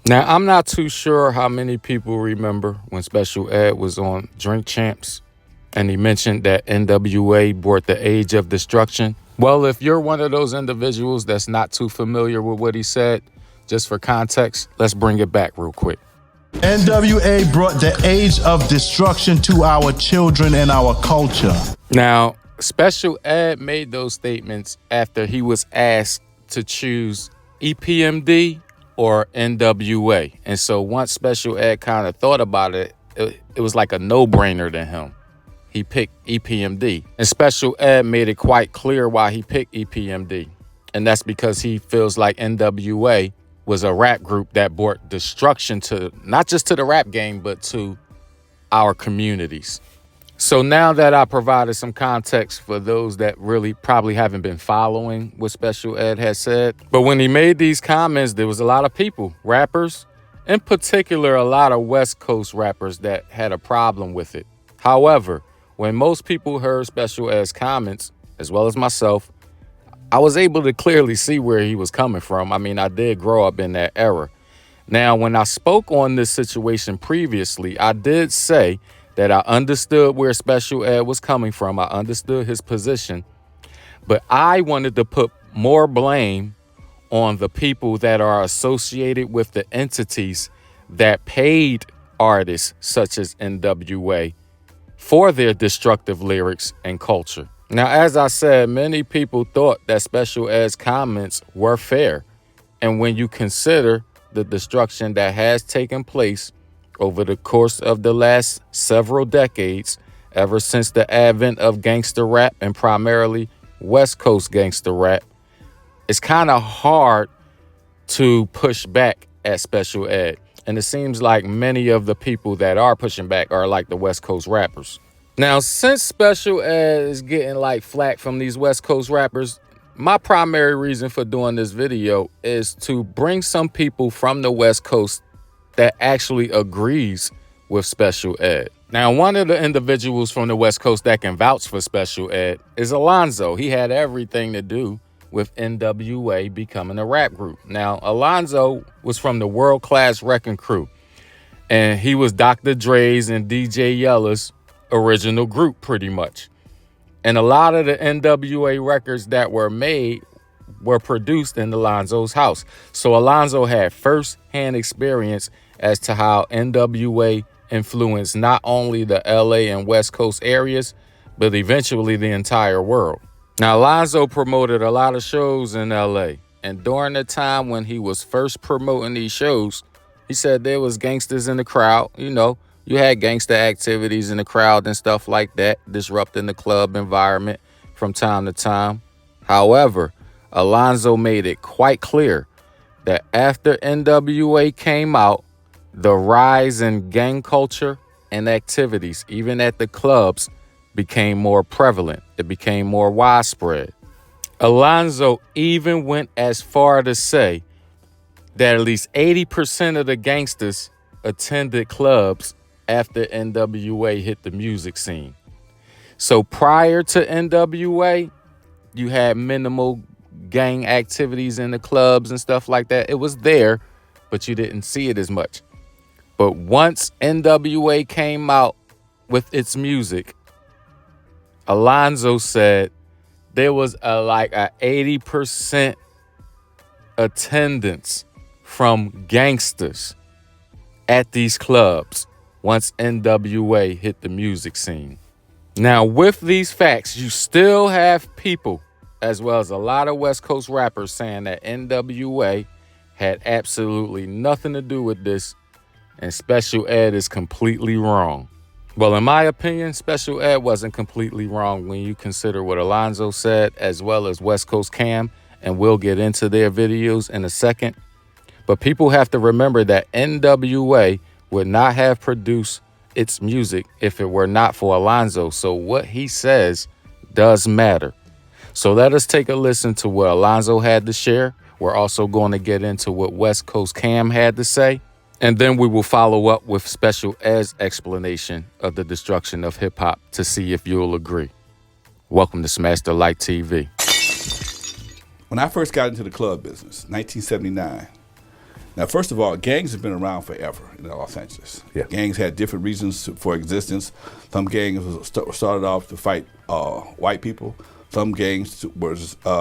Now, I'm not too sure how many people remember when Special Ed was on Drink Champs and he mentioned that NWA brought the age of destruction. Well, if you're one of those individuals that's not too familiar with what he said, just for context, let's bring it back real quick. NWA brought the age of destruction to our children and our culture. Now, Special Ed made those statements after he was asked to choose EPMD or NWA. And so once Special Ed kind of thought about it, it was like a no-brainer to him. He picked EPMD. And Special Ed made it quite clear why he picked EPMD. And that's because he feels like NWA was a rap group that brought destruction to not just to the rap game, but to our communities. So now that I provided some context for those that really probably haven't been following what Special Ed has said, but when he made these comments, there was a lot of people, rappers, in particular, a lot of West Coast rappers that had a problem with it. However, when most people heard Special Ed's comments, as well as myself, I was able to clearly see where he was coming from. I mean, I did grow up in that era. Now, when I spoke on this situation previously, I did say that I understood where Special Ed was coming from. I understood his position, but I wanted to put more blame on the people that are associated with the entities that paid artists such as NWA for their destructive lyrics and culture. Now, as I said, many people thought that Special Ed's comments were fair. And when you consider the destruction that has taken place over the course of the last several decades, ever since the advent of gangster rap and primarily West Coast gangster rap, it's kind of hard to push back at Special Ed. And it seems like many of the people that are pushing back are like the West Coast rappers. Now, since Special Ed is getting like flack from these West Coast rappers, my primary reason for doing this video is to bring some people from the West Coast that actually agrees with Special Ed. Now, one of the individuals from the West Coast that can vouch for Special Ed is Alonzo. He had everything to do with NWA becoming a rap group. Now, Alonzo was from the World Class Wrecking Crew, and he was Dr. Dre's and DJ Yella's original group, pretty much. And a lot of the NWA records that were made were produced in Alonzo's house. So Alonzo had first-hand experience as to how NWA influenced not only the LA and West Coast areas, but eventually the entire world. Now, Alonzo promoted a lot of shows in LA, and during the time when he was first promoting these shows, he said there was gangsters in the crowd. You know, you had gangster activities in the crowd and stuff like that, disrupting the club environment from time to time. However, Alonzo made it quite clear that after NWA came out, the rise in gang culture and activities, even at the clubs, became more prevalent. It became more widespread. Alonzo even went as far to say that at least 80% of the gangsters attended clubs after NWA hit the music scene. So prior to NWA, you had minimal gang activities in the clubs and stuff like that. It was there, but you didn't see it as much. But once NWA came out with its music, Alonzo said there was like a 80% attendance from gangsters at these clubs once NWA hit the music scene. Now, with these facts, you still have people, as well as a lot of West Coast rappers, saying that NWA had absolutely nothing to do with this, and Special Ed is completely wrong. Well, in my opinion, Special Ed wasn't completely wrong when you consider what Alonzo said, as well as West Coast Kam, and we'll get into their videos in a second. But people have to remember that NWA would not have produced its music if it were not for Alonzo. So what he says does matter. So let us take a listen to what Alonzo had to share. We're also going to get into what West Coast Kam had to say. And then we will follow up with Special Ed's explanation of the destruction of hip hop to see if you'll agree. Welcome to SmashDaLikeTV. When I first got into the club business, 1979, Now, first of all, gangs have been around forever in Los Angeles. Yeah. Gangs had different reasons for existence. Some gangs started off to fight white people. Some gangs were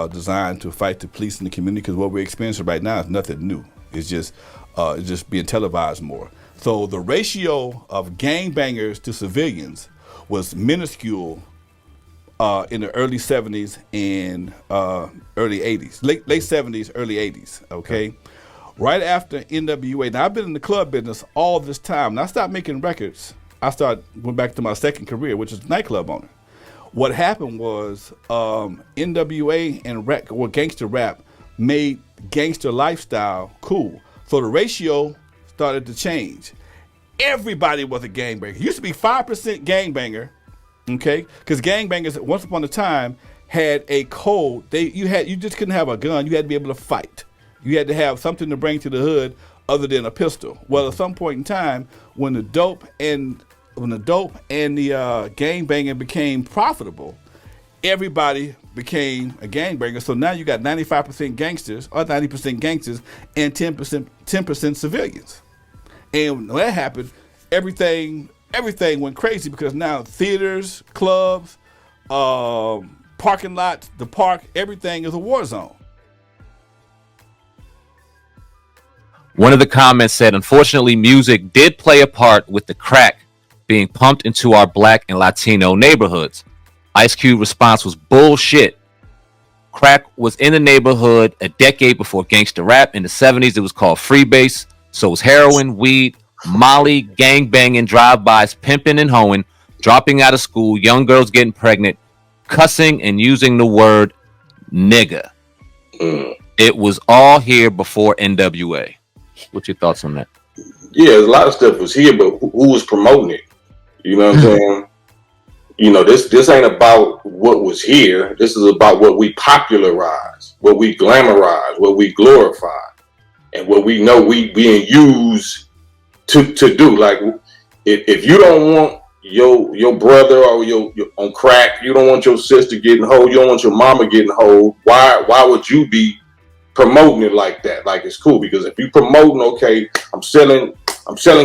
designed to fight the police in the community, because what we're experiencing right now is nothing new. It's just being televised more. So the ratio of gangbangers to civilians was minuscule in the early 70s and early 80s, late 70s, early 80s, okay? Right after NWA, now I've been in the club business all this time. When I stopped making records, went back to my second career, which is nightclub owner. What happened was NWA and gangster rap made gangster lifestyle cool. So the ratio started to change. Everybody was a gangbanger. It used to be 5% gangbanger, okay? Because gangbangers, once upon a time, had a code. You just couldn't have a gun. You had to be able to fight. You had to have something to bring to the hood other than a pistol. Well, at some point in time, when the dope and the gangbanging became profitable, everybody became a gangbanger. So now you got 95% gangsters or 90% gangsters and 10% civilians. And when that happened, everything went crazy, because now theaters, clubs, parking lots, the park, everything is a war zone. One of the comments said, unfortunately, music did play a part with the crack being pumped into our Black and Latino neighborhoods. Ice Cube response was bullshit. Crack was in the neighborhood a decade before gangster rap. In the 70s, it was called freebase. So it was heroin, weed, Molly, gang banging, drive-bys, pimping and hoeing, dropping out of school, young girls getting pregnant, cussing and using the word nigga. It was all here before NWA. What's your thoughts on that? Yeah, a lot of stuff was here, but who was promoting it? You know what I'm saying? You know, this ain't about what was here. This is about what we popularized, what we glamorized, what we glorified, and what we know we being used to do. Like, if you don't want your brother or your on crack, you don't want your sister getting hold, you don't want your mama getting hold, why would you be promoting it like that? Like, it's cool, because if you promoting, okay, I'm selling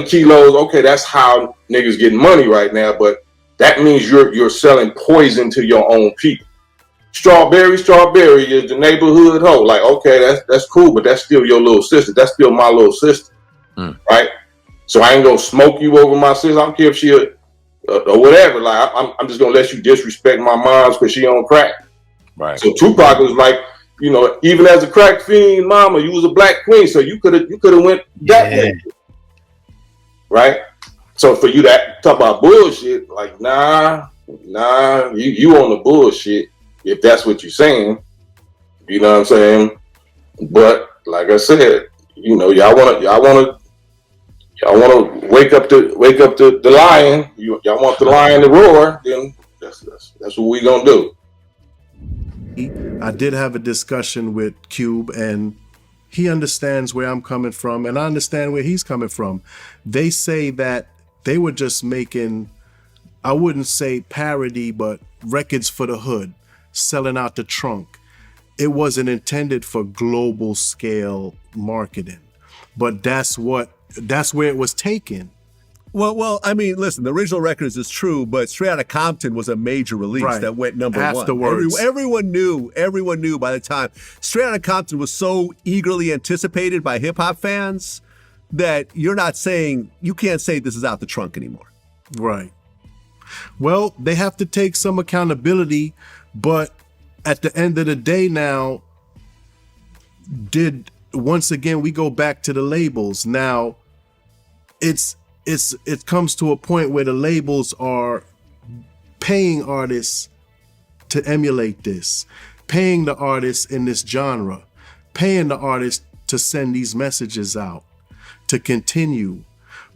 kilos, okay, that's how niggas getting money right now, but that means you're selling poison to your own people. Strawberry is the neighborhood hoe. Like, okay, that's cool, but that's still your little sister. That's still my little sister, right? So I ain't gonna smoke you over my sister. I don't care if she or whatever. Like, I'm just gonna let you disrespect my mom's because she on crack. Right. So Tupac was like, you know, even as a crack fiend, mama, you was a black queen, so you could have went that way, right? So for you to talk about bullshit, like, nah, you on the bullshit, if that's what you're saying. You know what I'm saying? But like I said, you know, y'all wanna wake up the lion. Y'all want the lion to roar, then that's what we gonna do. I did have a discussion with Cube, and he understands where I'm coming from, and I understand where he's coming from. They say that they were just making, I wouldn't say parody, but records for the hood, selling out the trunk. It wasn't intended for global scale marketing, but that's where it was taken. Well, I mean, listen, the original records is true, but Straight Outta Compton was a major release that went number Afterwards. one. Everyone knew by the time. Straight Outta Compton was so eagerly anticipated by hip hop fans that you can't say this is out the trunk anymore. Right. Well, they have to take some accountability, but at the end of the day now, once again, we go back to the labels. Now, it comes to a point where the labels are paying artists to emulate this, paying the artists in this genre, paying the artists to send these messages out, to continue,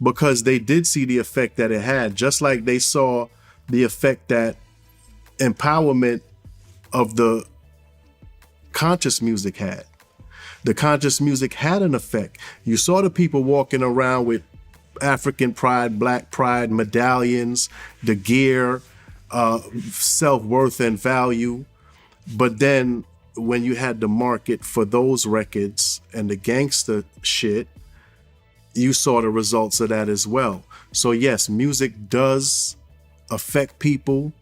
because they did see the effect that it had, just like they saw the effect that empowerment of the conscious music had. The conscious music had an effect. You saw the people walking around with African pride, black pride, medallions, the gear, self-worth and value. But then when you had the market for those records and the gangster shit, you saw the results of that as well. So yes, music does affect people.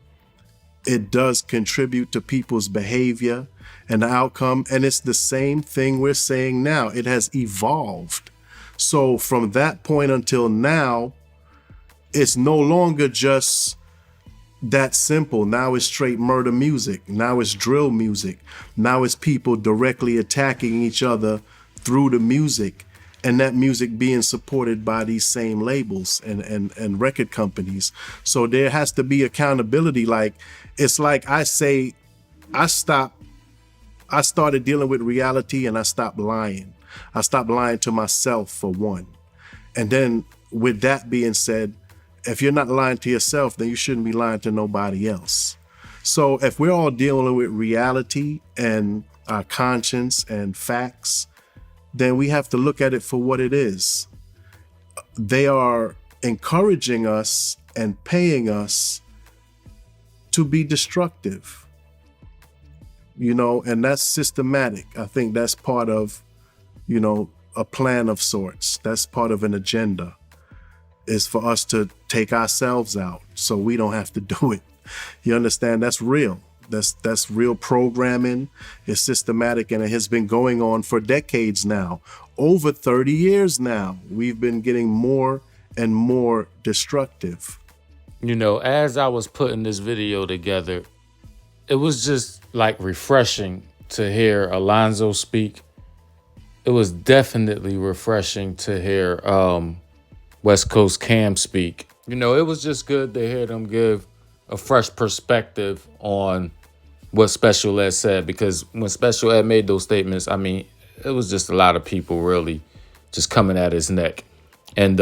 It does contribute to people's behavior and the outcome. And it's the same thing we're saying now. It has evolved. So from that point until now, it's no longer just that simple. Now it's straight murder music. Now it's drill music. Now it's people directly attacking each other through the music, and that music being supported by these same labels and record companies. So there has to be accountability. Like, it's like I say, I started dealing with reality and I stopped lying. I stopped lying to myself, for one. And then with that being said, if you're not lying to yourself, then you shouldn't be lying to nobody else. So if we're all dealing with reality and our conscience and facts, then we have to look at it for what it is. They are encouraging us and paying us to be destructive, and that's systematic. I think that's part of, a plan of sorts. That's part of an agenda, is for us to take ourselves out so we don't have to do it. You understand? That's real. That's real programming. It's systematic, and it has been going on for decades now. Over 30 years now, we've been getting more and more destructive. As I was putting this video together, it was just like refreshing to hear Alonzo speak. It was definitely refreshing to hear West Coast Kam speak. It was just good to hear them give a fresh perspective on what Special Ed said, because when Special Ed made those statements, it was just a lot of people really just coming at his neck. And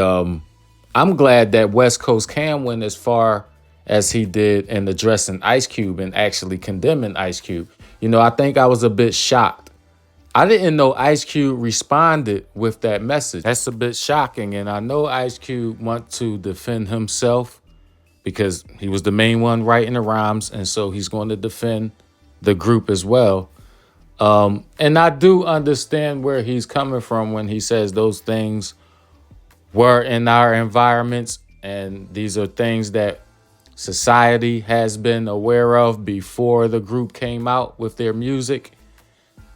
I'm glad that West Coast Kam went as far as he did in addressing Ice Cube and actually condemning Ice Cube. I think I was a bit shocked. I didn't know Ice Cube responded with that message. That's a bit shocking. And I know Ice Cube wants to defend himself because he was the main one writing the rhymes. And so he's going to defend the group as well. And I do understand where he's coming from when he says those things were in our environments. And these are things that society has been aware of before the group came out with their music.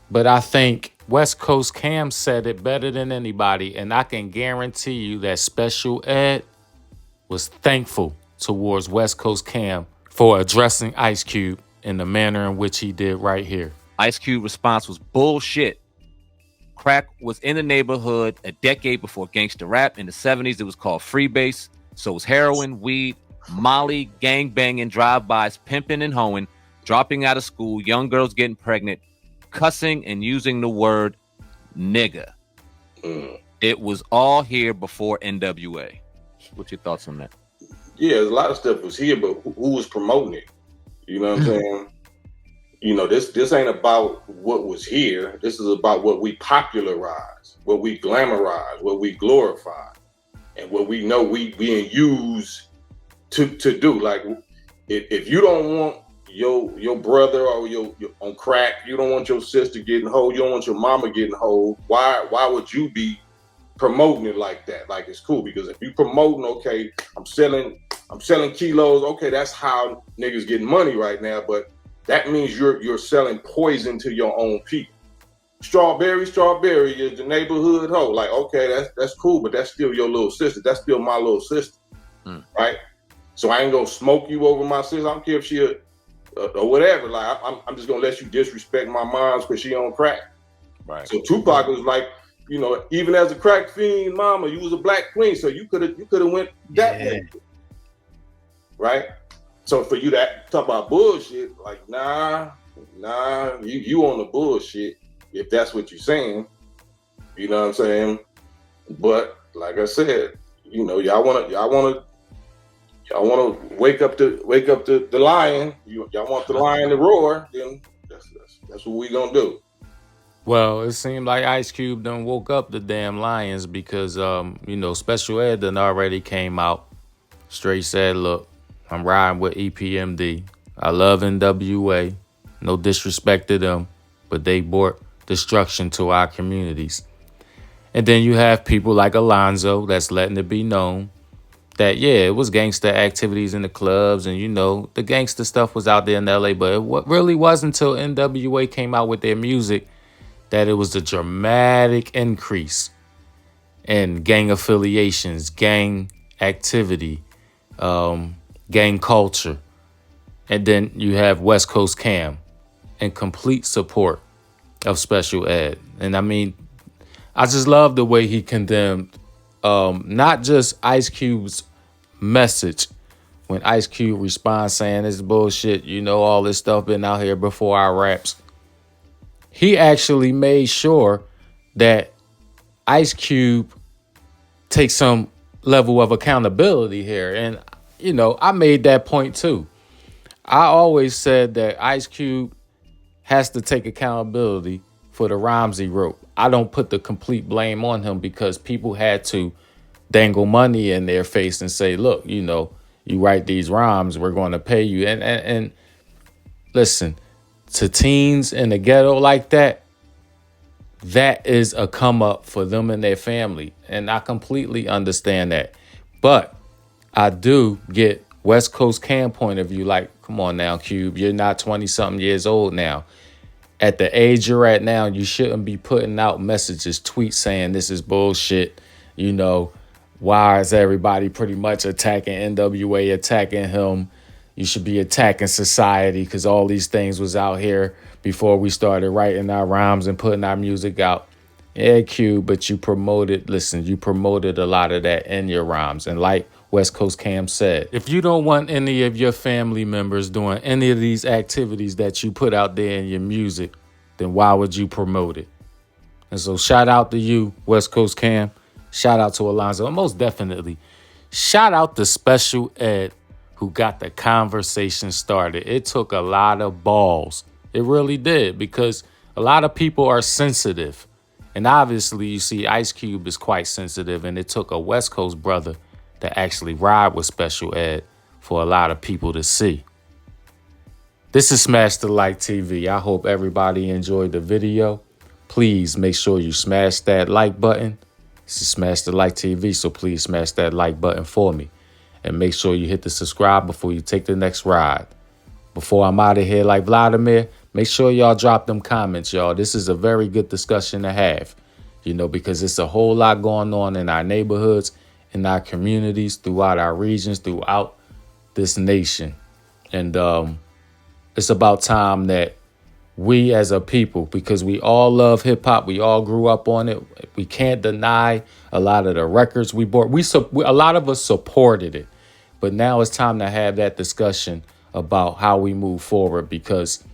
But I think West Coast Kam said it better than anybody. And I can guarantee you that Special Ed was thankful towards West Coast Kam for addressing Ice Cube in the manner in which he did right here. Ice Cube response was bullshit. Crack was in the neighborhood a decade before gangster rap. In the 70s, it was called freebase. So was heroin, weed, Molly, gang banging, drive-bys, pimping and hoeing, dropping out of school, young girls getting pregnant, cussing and using the word nigga. It was all here before NWA. What's your thoughts on that? Yeah, a lot of stuff was here, but who was promoting it? You know what I'm saying? This ain't about what was here. This is about what we popularized, what we glamorized, what we glorified, and what we know we being used to do. Like, if you don't want your brother or your on crack, you don't want your sister getting hold, you don't want your mama getting hold, why would you be promoting it like that? Like, it's cool because if you promoting, okay, I'm selling kilos, okay, that's how niggas getting money right now, but that means you're selling poison to your own people. Strawberry is the neighborhood hoe. Like, okay, that's cool, but that's still your little sister. That's still my little sister, right? So I ain't gonna smoke you over my sister. I don't care if she or whatever. Like, I'm just gonna let you disrespect my mom's because she on crack. Right. So Tupac was like, even as a crack fiend mama, you was a black queen, so you could have went that way, right? So for you to talk about bullshit, like, nah, you on the bullshit if that's what you're saying. You know what I'm saying? But like I said, y'all wanna wake up the lion. Y'all want the lion to roar, then that's what we gonna do. Well, it seemed like Ice Cube done woke up the damn lions because, Special Ed done already came out, straight said, look, I'm riding with EPMD. I love NWA. No disrespect to them, but they brought destruction to our communities. And then you have people like Alonzo that's letting it be known that, yeah, it was gangster activities in the clubs, and, you know, the gangster stuff was out there in LA, but it really wasn't until NWA came out with their music that it was a dramatic increase in gang affiliations, gang activity, gang culture. And then you have West Coast Kam in complete support of special ed. And I mean, I just love the way he condemned not just Ice Cube's message when Ice Cube responds saying this is bullshit, you know, all this stuff been out here before our raps. He actually made sure that Ice Cube takes some level of accountability here. And, you know, I made that point too. I always said that Ice Cube has to take accountability for the rhymes he wrote. I don't put the complete blame on him because people had to dangle money in their face and say, look, you know, you write these rhymes, we're going to pay you. And listen, to teens in the ghetto like that, that is a come up for them and their family. And I completely understand that. But I do get West Coast Kam point of view. Like, come on now, Cube, you're not 20 something years old now. At the age you're at now, you shouldn't be putting out messages, tweets saying this is bullshit. You know, why is everybody pretty much attacking NWA, attacking him? You should be attacking society because all these things was out here before we started writing our rhymes and putting our music out. Yeah, Cube, but you promoted a lot of that in your rhymes. And like West Coast Kam said, if you don't want any of your family members doing any of these activities that you put out there in your music, then why would you promote it? And so shout out to you, West Coast Kam. Shout out to Alonzo. And most definitely, shout out to Special Ed who got the conversation started. It took a lot of balls. It really did, because a lot of people are sensitive. And obviously, you see, Ice Cube is quite sensitive, and it took a West Coast brother to actually ride with Special Ed for a lot of people to see. This is SmashDaLikeTV. I hope everybody enjoyed the video. Please make sure you smash that like button. This is SmashDaLikeTV, so please smash that like button for me. And make sure you hit the subscribe before you take the next ride. Before I'm out of here like Vladimir, make sure y'all drop them comments, y'all. This is a very good discussion to have, you know, because it's a whole lot going on in our neighborhoods, in our communities, throughout our regions, throughout this nation. And it's about time that we as a people, because we all love hip hop, we all grew up on it. We can't deny a lot of the records we bought. A lot of us supported it. But now it's time to have that discussion about how we move forward, because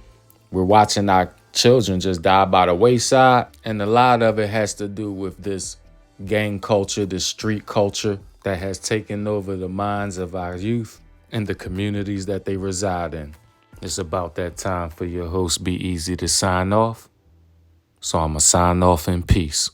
we're watching our children just die by the wayside. And a lot of it has to do with this gang culture, this street culture that has taken over the minds of our youth and the communities that they reside in. It's about that time for your host, Be Easy, to sign off. So I'm going to sign off in peace.